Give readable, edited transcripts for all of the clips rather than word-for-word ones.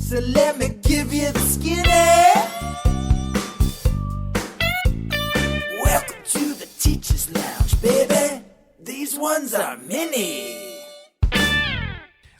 So let me give you the skinny. Welcome to the Teacher's Lounge, baby. These ones are mini.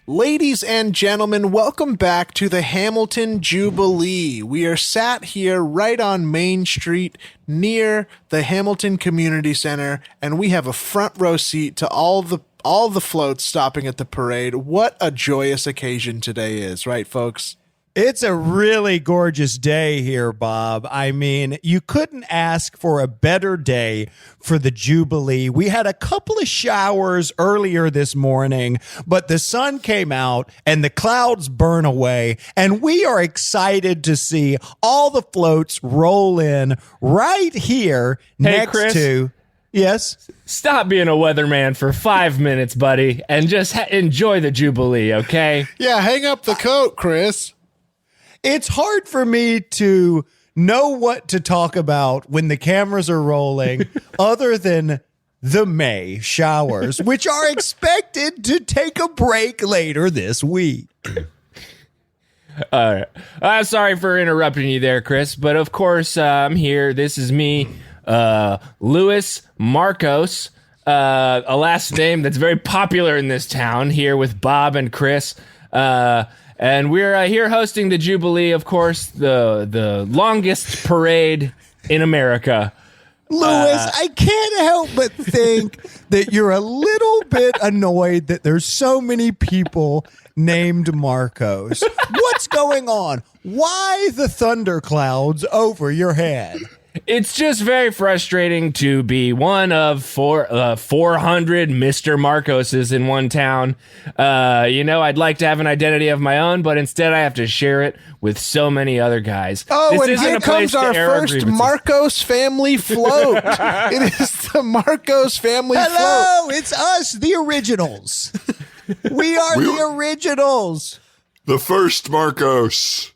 Ladies and gentlemen, welcome back to the Hamilton Jubilee. We are sat here right on Main Street near the Hamilton Community Center, and we have a front row seat to all the floats stopping at the parade. What a joyous occasion today is, right, folks? It's a really gorgeous day here, Bob. I mean, you couldn't ask for a better day for the Jubilee. We had a couple of showers earlier this morning, but the sun came out and the clouds burn away, and we are excited to see all the floats roll in right here next Chris. to... Yes? Stop being a weatherman for 5 minutes, buddy, and just enjoy the Jubilee, okay? Yeah, hang up the coat, Chris. It's hard for me to know what to talk about when the cameras are rolling other than the May showers, which are expected to take a break later this week. All right. I'm sorry for interrupting you there, Chris, but of course I'm here. This is me, Louis Marcos, a last name that's very popular in this town, here with Bob and Chris. And we're here hosting the Jubilee, of course, the longest parade in America. Louis, I can't help but think that you're a little bit annoyed that there's so many people named Marcos. What's going on? Why the thunderclouds over your head? It's just very frustrating to be one of 400 Mr. Marcoses in one town. I'd like to have an identity of my own, but instead I have to share it with so many other guys. Oh, this and isn't here a place comes to our air our first grievances. Marcos family float. It is the Marcos family float. Hello, it's us, the originals. We are the originals. The first Marcos.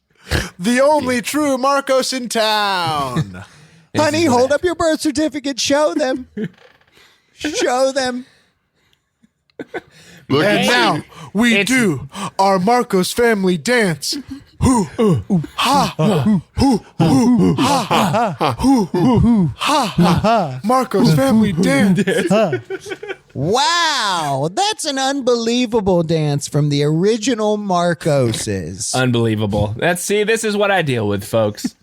The only true Marcos in town. Honey, hold up your birth certificate. Show them. Show them. Look And at now you. we do our Marcos family dance. Hoo, ha, hoo, ha, hoo, ha. Marcos family dance. Wow, that's an unbelievable dance from the original Marcoses. Unbelievable. This is what I deal with, folks.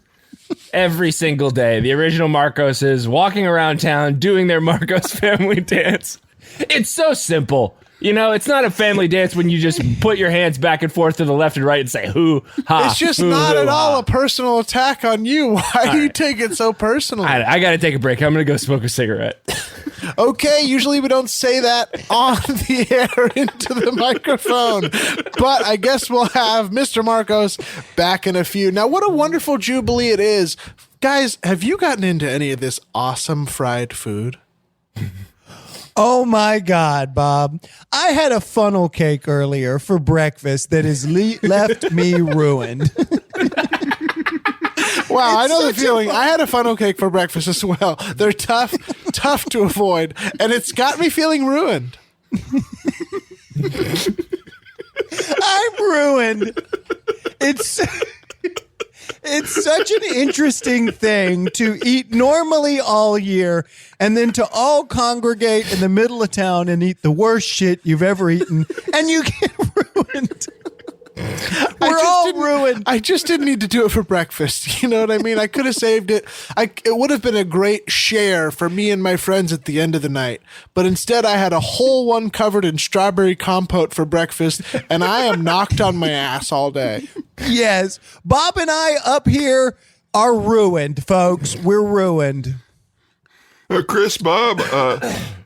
Every single day, the original Marcoses walking around town doing their Marcos family dance. It's so simple. You know, it's not a family dance when you just put your hands back and forth to the left and right and say, hoo, ha. It's just hoo, not hoo, at all ha. a personal attack on you. Why do you take it so personally? I got to take a break. I'm going to go smoke a cigarette. Okay, usually we don't say that on the air into the microphone, but I guess we'll have Mr. Marcos back in a few. Now, what a wonderful Jubilee it is. Guys, have you gotten into any of this awesome fried food? Oh my God, Bob. I had a funnel cake earlier for breakfast that has left me ruined. Wow, I know the such a feeling. I had a funnel cake for breakfast as well. They're tough to avoid, and it's got me feeling ruined. I'm ruined. It's such an interesting thing to eat normally all year and then to all congregate in the middle of town and eat the worst shit you've ever eaten, and you get ruined. We're all ruined. I just didn't need to do it for breakfast. You know what I mean? I could have saved it. It would have been a great share for me and my friends at the end of the night. But instead, I had a whole one covered in strawberry compote for breakfast, and I am knocked on my ass all day. Yes. Bob and I up here are ruined, folks. We're ruined. Chris, Bob,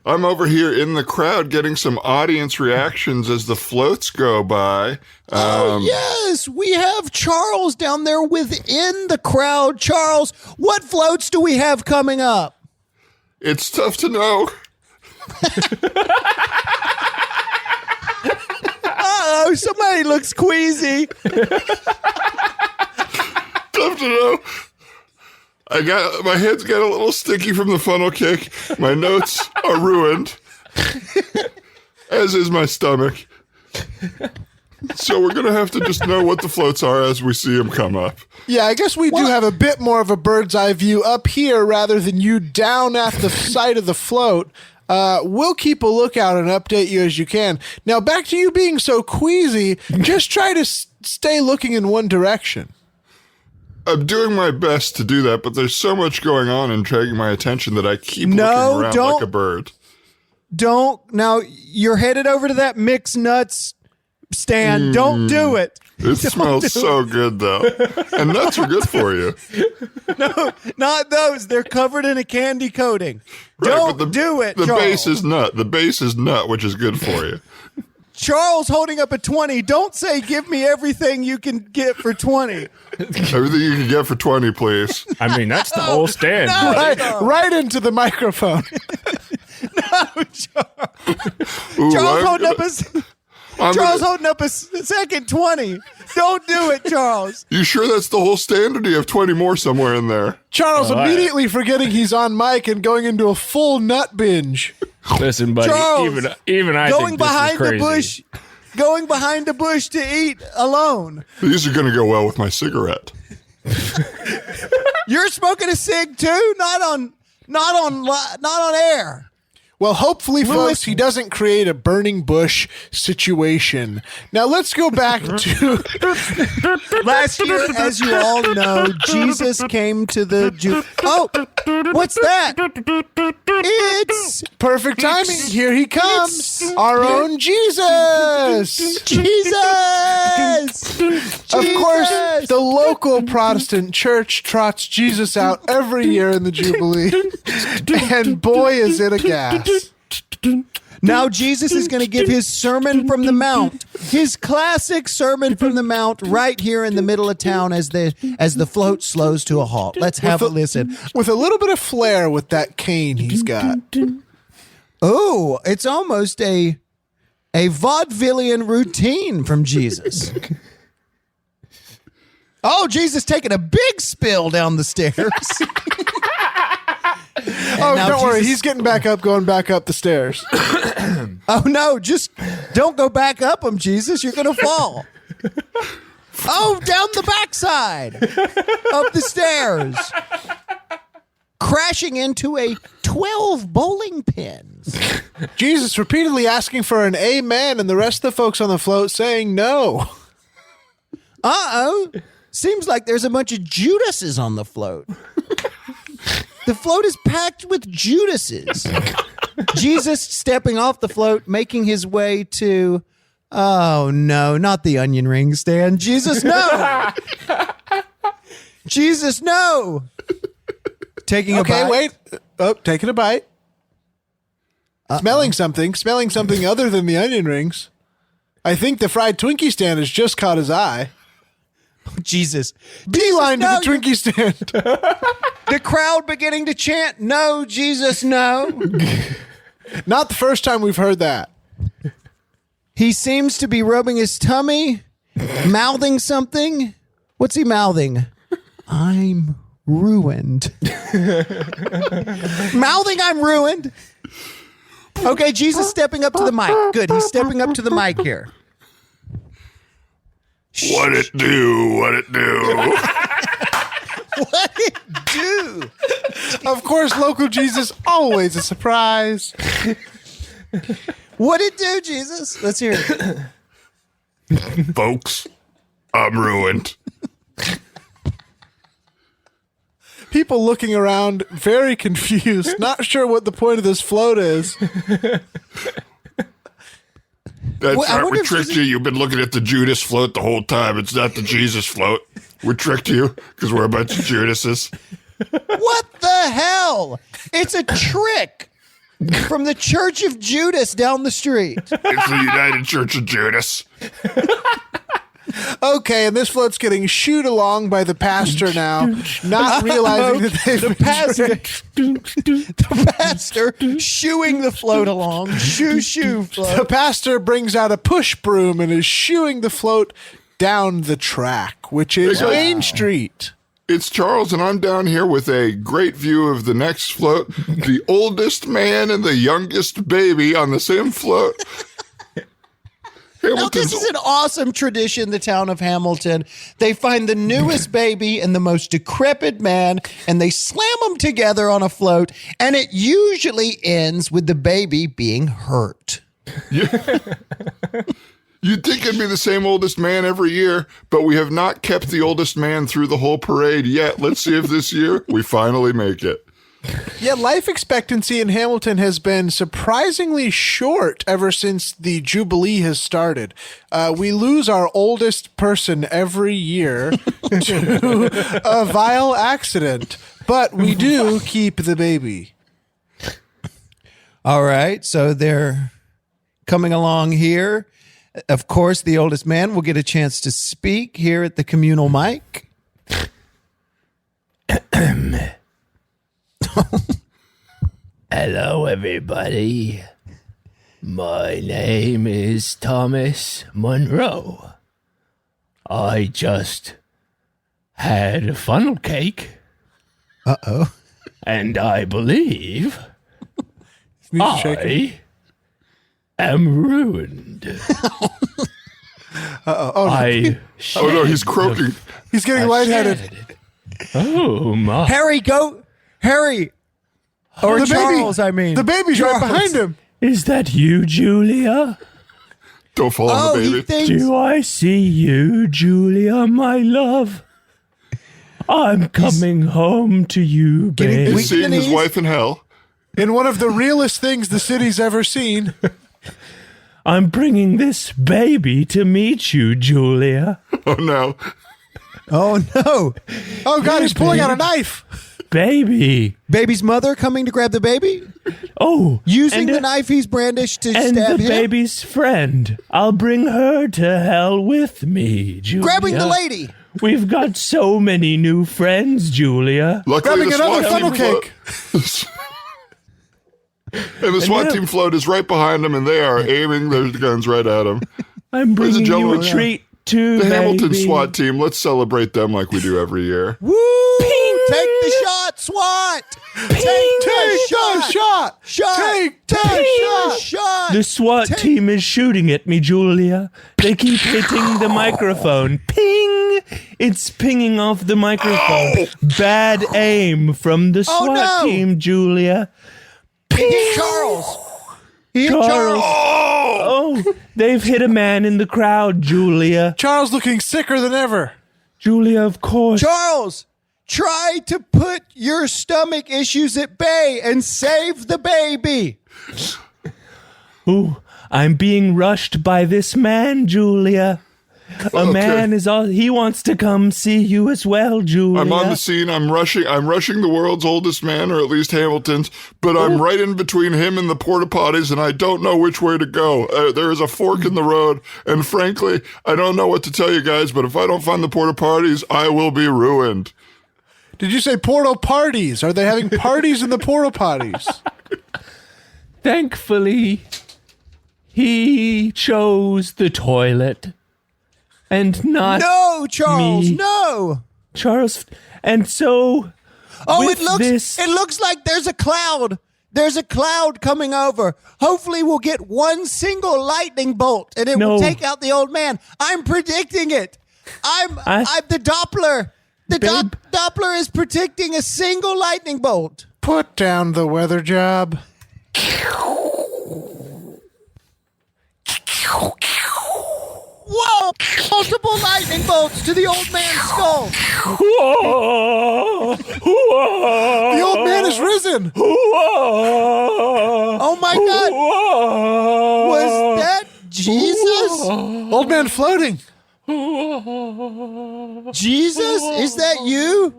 I'm over here in the crowd getting some audience reactions as the floats go by. Yes, we have Charles down there within the crowd. Charles, what floats do we have coming up? It's tough to know. Uh-oh, somebody looks queasy. Tough to know. My head's got a little sticky from the funnel cake. My notes are ruined, as is my stomach. So we're going to have to just know what the floats are as we see them come up. Yeah, I guess we do have a bit more of a bird's eye view up here rather than you down at the side of the float. We'll keep a lookout and update you as you can. Now, back to you being so queasy, just try to stay looking in one direction. I'm doing my best to do that, but there's so much going on and dragging my attention that I keep looking around like a bird. Don't. Now, you're headed over to that mixed nuts stand. Don't do it. It smells so good, though. And nuts are good for you. No, not those. They're covered in a candy coating. Right, Don't but do it, The Charles. base is nut. The base is nut, which is good for you. Charles holding up a 20. Don't say, give me everything you can get for 20. Everything you can get for 20, please. I mean, that's the whole stand. Right into the microphone. Ooh, Charles I'm holding up a second 20. Don't do it, Charles. You sure that's the whole stand, or do you have 20 more somewhere in there? Charles immediately forgetting he's on mic and going into a full nut binge. Listen, buddy, Charles, even I going think this behind is crazy. the bush, going behind the bush to eat alone. These are going to go well with my cigarette. You're smoking a cig too? Not on air. Well, hopefully, folks, he doesn't create a burning bush situation. Now, let's go back to... Last year, as you all know, Jesus came to the Oh, what's that? It's Perfect timing. Here he comes. Our own Jesus. Jesus. Of course, the local Protestant church trots Jesus out every year in the Jubilee. And boy, is it a gas. Now Jesus is going to give his Sermon from the Mount, his classic Sermon from the Mount, right here in the middle of town as the float slows to a halt. Let's have a listen. With a little bit of flair with that cane he's got. Oh, it's almost a vaudevillian routine from Jesus. Oh, Jesus taking a big spill down the stairs. Oh, don't worry. He's getting back up, going back up the stairs. Oh, no, just don't go back up them, Jesus. You're going to fall. Oh, down the backside of the stairs. Crashing into a 12 bowling pins. Jesus repeatedly asking for an amen, and the rest of the folks on the float saying no. Uh-oh. Seems like there's a bunch of Judases on the float. The float is packed with Judases. Jesus stepping off the float, making his way to... Oh, no, not the onion ring stand. Jesus, no! Jesus, no! Taking a bite. Wait. Oh, taking a bite. Smelling something other than the onion rings. I think the fried Twinkie stand has just caught his eye. Jesus. Beeline to no, the Twinkie stand. The crowd beginning to chant, no, Jesus, no. Not the first time we've heard that. He seems to be rubbing his tummy, mouthing something. What's he mouthing? I'm ruined. Mouthing, I'm ruined. Okay, Jesus stepping up to the mic. Good, he's stepping up to the mic here. What it do? What it do? What it do? Of course, local Jesus, always a surprise. What it do, Jesus? Let's hear it. Folks, I'm ruined. People looking around, very confused, not sure what the point of this float is. That's Well, I right. wonder We if tricked you. You've been looking at the Judas float the whole time. It's not the Jesus float. We tricked you because we're a bunch of Judases. What the hell? It's a trick from the Church of Judas down the street. It's the United Church of Judas. Okay, and this float's getting shooed along by the pastor now, not realizing that they've been tricked. The pastor shooing the float along. Shoo, The float. pastor brings out a push broom and is shooing the float down the track, which is Main Street. It's Charles, and I'm down here with a great view of the next float. The oldest man and the youngest baby on the same float. Now, this is an awesome tradition, the town of Hamilton. They find the newest baby and the most decrepit man, and they slam them together on a float, and it usually ends with the baby being hurt. You'd think it'd be the same oldest man every year, but we have not kept the oldest man through the whole parade yet. Let's see if this year we finally make it. Yeah, life expectancy in Hamilton has been surprisingly short ever since the Jubilee has started. We lose our oldest person every year to a vile accident, but we do keep the baby. All right, so they're coming along here. Of course, the oldest man will get a chance to speak here at the communal mic. Hello, everybody. My name is Thomas Monroe. I just had a funnel cake. Uh-oh. And I believe Shaking. I am ruined. Oh, Oh no, he's croaking. he's getting lightheaded. Oh, my. Harry, go. Harry. Or The Charles, baby, I mean. the baby's right Charles. behind him. Is that you, Julia? Don't fall Oh, on the he baby. thinks. Do I see you, Julia, my love? I'm coming home to you, babe. He's Weak seeing his knees. wife in hell. In one of the realest things the city's ever seen. I'm bringing this baby to meet you, Julia. Oh no. Oh, no. Oh, God, he's pulling out a knife. Baby. Baby's mother coming to grab the baby? Oh. Using and the knife he's brandished to And stab the him? baby's friend. I'll bring her to hell with me, Julia. Grabbing the lady. We've got so many new friends, Julia. Luckily, Grabbing the another SWAT funnel team cake. and the SWAT now- team float is right behind him, and they are aiming their guns right at him. I'm Ladies and bringing you a gentlemen, treat too, The baby. Hamilton SWAT team. Let's celebrate them like we do every year. Woo! Take the shot, SWAT! Take the shot! Shot! Take Take the the shot! shot! The SWAT team is shooting at me, Julia. They keep hitting the microphone. Ping! It's pinging off the microphone. Bad aim from the Oh, SWAT no. team, Julia. He hit Charles! He hit Charles. Charles! Oh, they've hit a man in the crowd, Julia. Charles looking sicker than ever. Julia, of course. Charles! Try to put your stomach issues at bay and save the baby! Ooh, I'm being rushed by this man, Julia. A Okay. man is all he wants to come see you as well, Julia. I'm on the scene. I'm rushing the world's oldest man, or at least Hamilton's, but I'm right in between him and the porta potties, and I don't know which way to go. There is a fork in the road, and frankly, I don't know what to tell you guys, but if I don't find the porta potties, I will be ruined. Did you say portal parties? Are they having parties in the portal potties? Thankfully, he chose the toilet and not No, Charles, me. no! Charles. And so, Oh, with it looks like there's a cloud. There's a cloud coming over. Hopefully we'll get one single lightning bolt and it No. will take out the old man. I'm predicting it. I'm the Doppler. The Babe. Doppler is predicting a single lightning bolt. Put down the weather job. Whoa! Multiple lightning bolts to the old man's skull. Whoa, whoa, The old man is risen. whoa, Oh my God. whoa, Was that Jesus? Old man floating. Jesus? Is that you?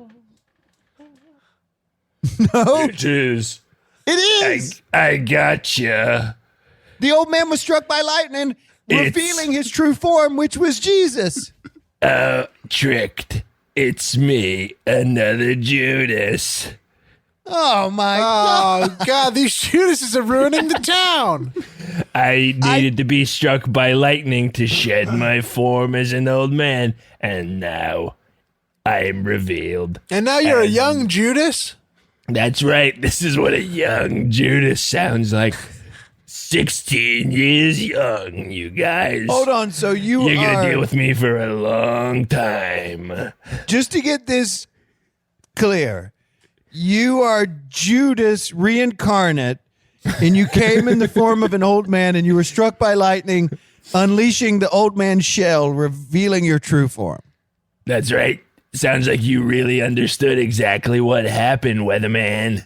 No, It is. it is. I gotcha. The old man was struck by lightning, It's- revealing his true form, which was Jesus. Tricked. It's me, another Judas. Oh my God. Oh, God, these Judases are ruining the town. I needed to be struck by lightning to shed my form as an old man, and now I'm revealed. And now you're a young Judas? That's right. This is what a young Judas sounds like. 16 years young, you guys. Hold on, so you're gonna deal with me for a long time. Just to get this clear, you are Judas reincarnate, and you came in the form of an old man, and you were struck by lightning, unleashing the old man's shell, revealing your true form. That's right. Sounds like you really understood exactly what happened, Weatherman.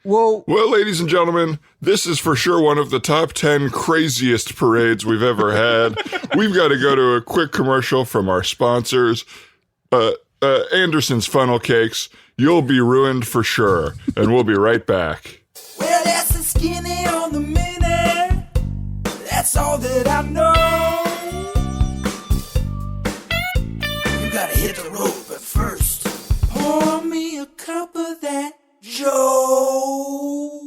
Well, ladies and gentlemen, this is for sure one of the top 10 craziest parades we've ever had. We've got to go to a quick commercial from our sponsors. Anderson's Funnel Cakes. You'll be ruined for sure. And we'll be right back. Well, that's the skinny on the mini. That's all that I know. You gotta hit the road, but first, pour me a cup of that Joe.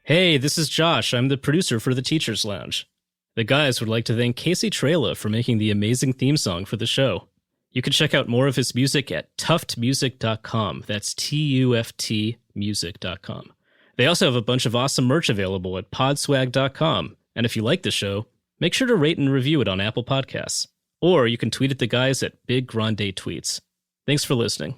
Hey, this is Josh. I'm the producer for the Teachers Lounge. The guys would like to thank Casey Trela for making the amazing theme song for the show. You can check out more of his music at tuftmusic.com. That's TUFT music.com. They also have a bunch of awesome merch available at podswag.com. And if you like the show, make sure to rate and review it on Apple Podcasts. Or you can tweet at the guys at Big Grande Tweets. Thanks for listening.